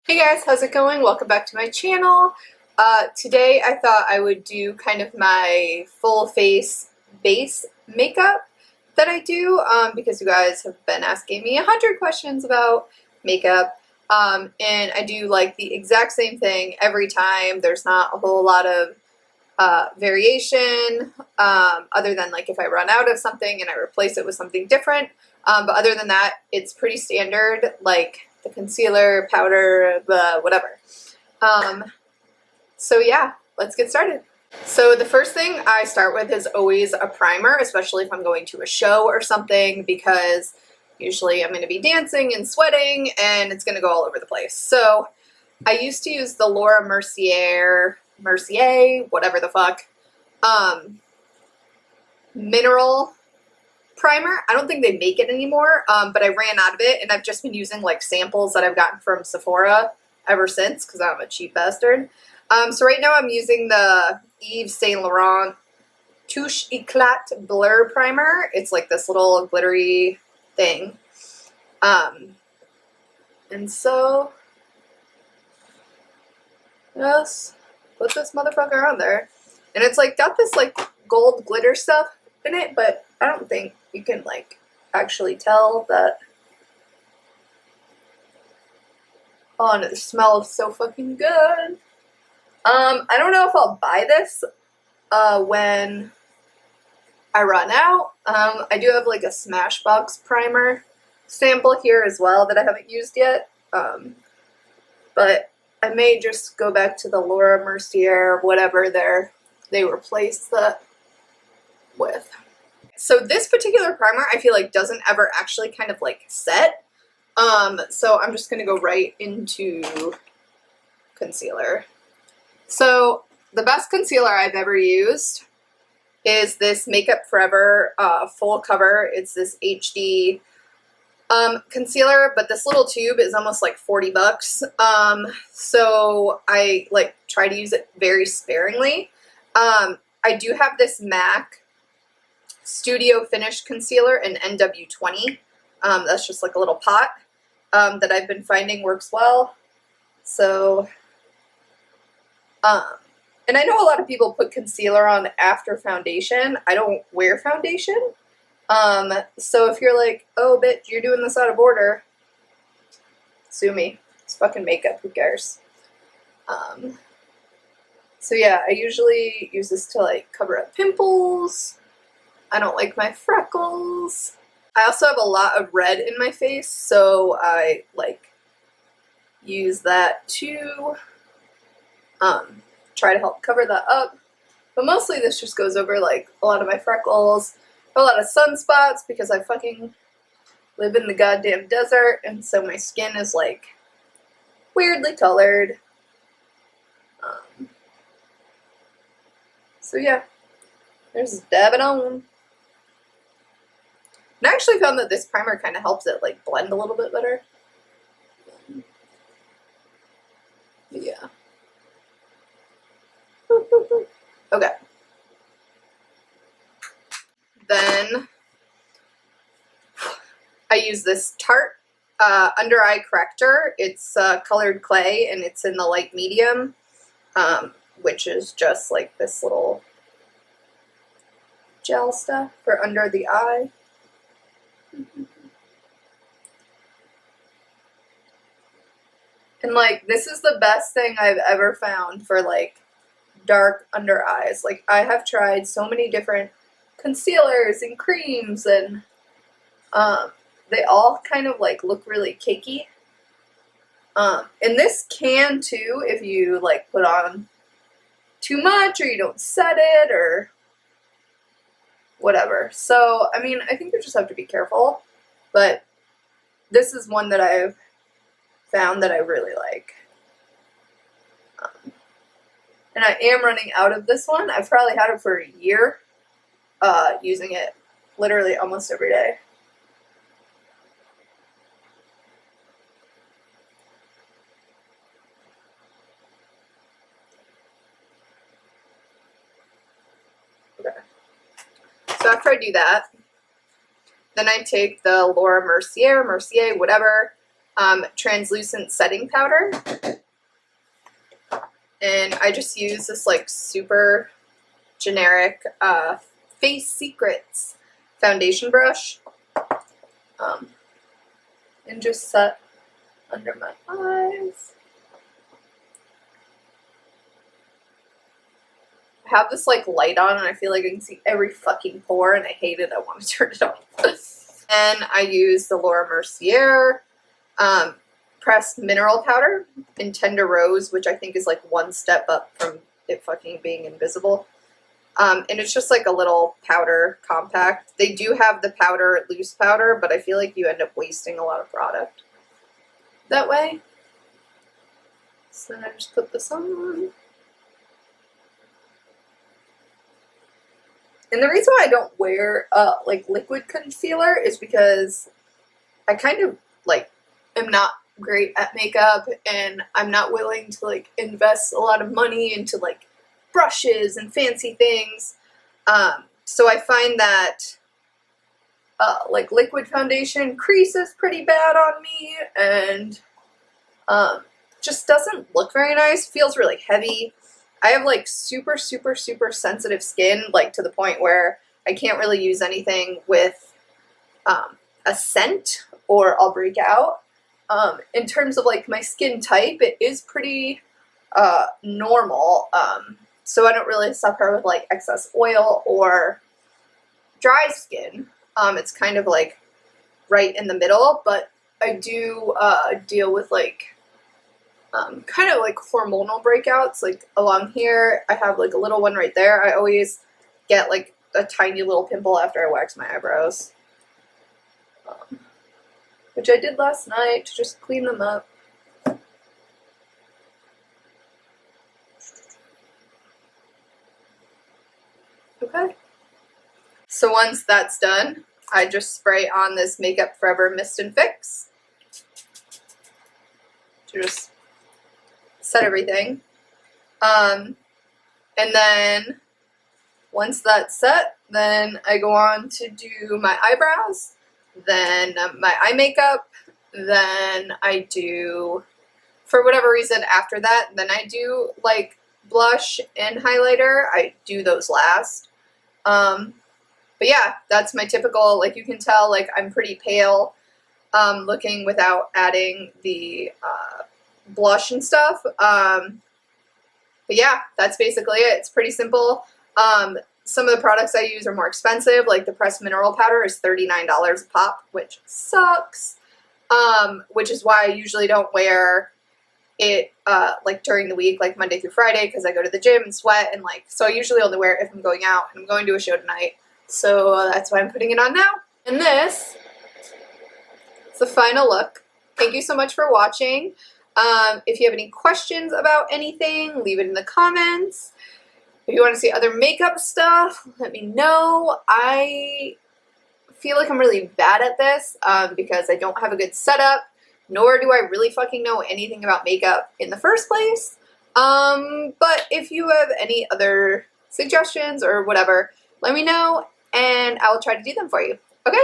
Hey guys, how's it going? Welcome back to my channel. Today I thought I would do kind of my full face base makeup that I do because you guys have been asking me 100 questions about makeup, and I do like the exact same thing every time. There's not a whole lot of variation other than like if I run out of something and I replace it with something different, but other than that it's pretty standard, like the concealer, powder, the whatever. So yeah, let's get started. So the first thing I start with is always a primer, especially if I'm going to a show or something, because usually I'm going to be dancing and sweating and it's going to go all over the place. So I used to use the Laura Mercier, whatever the fuck, mineral primer. I don't think they make it anymore, but I ran out of it and I've just been using like samples that I've gotten from Sephora ever since because I'm a cheap bastard. So right now I'm using the Yves Saint Laurent Touche Eclat Blur Primer. It's like this little glittery thing. And so, just put this motherfucker on there. And it's like got this like gold glitter stuff in it, but I don't think you can like actually tell that. Oh, and it smells so fucking good. I don't know if I'll buy this when I run out. I do have like a Smashbox primer sample here as well that I haven't used yet. But I may just go back to the Laura Mercier, whatever they replaced that with. So this particular primer I feel like doesn't ever actually kind of like set. So I'm just going to go right into concealer. So the best concealer I've ever used is this Makeup Forever full cover. It's this HD concealer, but this little tube is almost like 40 bucks. So I like try to use it very sparingly. I do have this MAC Studio Finish Concealer in NW20. That's just like a little pot that I've been finding works well. So, and I know a lot of people put concealer on after foundation. I don't wear foundation. So if you're like, oh bitch, you're doing this out of order, sue me. It's fucking makeup, who cares? So yeah, I usually use this to like cover up pimples. I don't like my freckles. I also have a lot of red in my face, so I like use that to try to help cover that up. But mostly this just goes over like a lot of my freckles, a lot of sunspots because I fucking live in the goddamn desert, and so my skin is like weirdly colored. So yeah, there's dab it on. And I actually found that this primer kind of helps it like blend a little bit better. But yeah. Okay. Then I use this Tarte under eye corrector. It's colored clay and it's in the light medium, which is just like this little gel stuff for under the eye. And like this is the best thing I've ever found for like dark under eyes. Like I have tried so many different concealers and creams, and they all kind of like look really cakey. And this can too if you like put on too much or you don't set it or whatever. So I mean, I think you just have to be careful, but this is one that I've found that I really like. And I am running out of this one. I've probably had it for a year, using it literally almost every day. Okay. So after I do that, then I take the Laura Mercier, whatever, translucent setting powder. And I just use this like super generic Face Secrets foundation brush. And just set under my eyes. I have this like light on and I feel like I can see every fucking pore and I hate it. I want to turn it off. And I use the Laura Mercier pressed mineral powder in Tender Rose, which I think is like one step up from it fucking being invisible. And it's just like a little powder compact. They do have the powder, loose powder, but I feel like you end up wasting a lot of product that way. So then I just put this on. And the reason why I don't wear like liquid concealer is because I kind of like am not great at makeup and I'm not willing to like invest a lot of money into like brushes and fancy things. So I find that like liquid foundation creases pretty bad on me and just doesn't look very nice, feels really heavy. I have like super sensitive skin, like to the point where I can't really use anything with a scent or I'll break out. In terms of like my skin type, it is pretty normal, so I don't really suffer with like excess oil or dry skin. It's kind of like right in the middle, but I do deal with like kind of like hormonal breakouts, like along here. I have like a little one right there. I always get like a tiny little pimple after I wax my eyebrows, which I did last night to just clean them up. Okay. So once that's done, I just spray on this Makeup Forever Mist and Fix to just set everything. And then once that's set, then I go on to do my eyebrows, then my eye makeup, then I do, for whatever reason after that, then I do like blush and highlighter. I do those last. But yeah, that's my typical, like you can tell, like I'm pretty pale looking without adding the blush and stuff. But yeah, that's basically it. It's pretty simple. Some of the products I use are more expensive, like the pressed mineral powder is $39 a pop, which sucks. Which is why I usually don't wear it like during the week, like Monday through Friday, because I go to the gym and sweat, and like, so I usually only wear it if I'm going out, and I'm going to a show tonight. So that's why I'm putting it on now. And this is the final look. Thank you so much for watching. If you have any questions about anything, leave it in the comments. If you want to see other makeup stuff, let me know. I feel like I'm really bad at this because I don't have a good setup, nor do I really fucking know anything about makeup in the first place. But if you have any other suggestions or whatever, let me know and I will try to do them for you. Okay?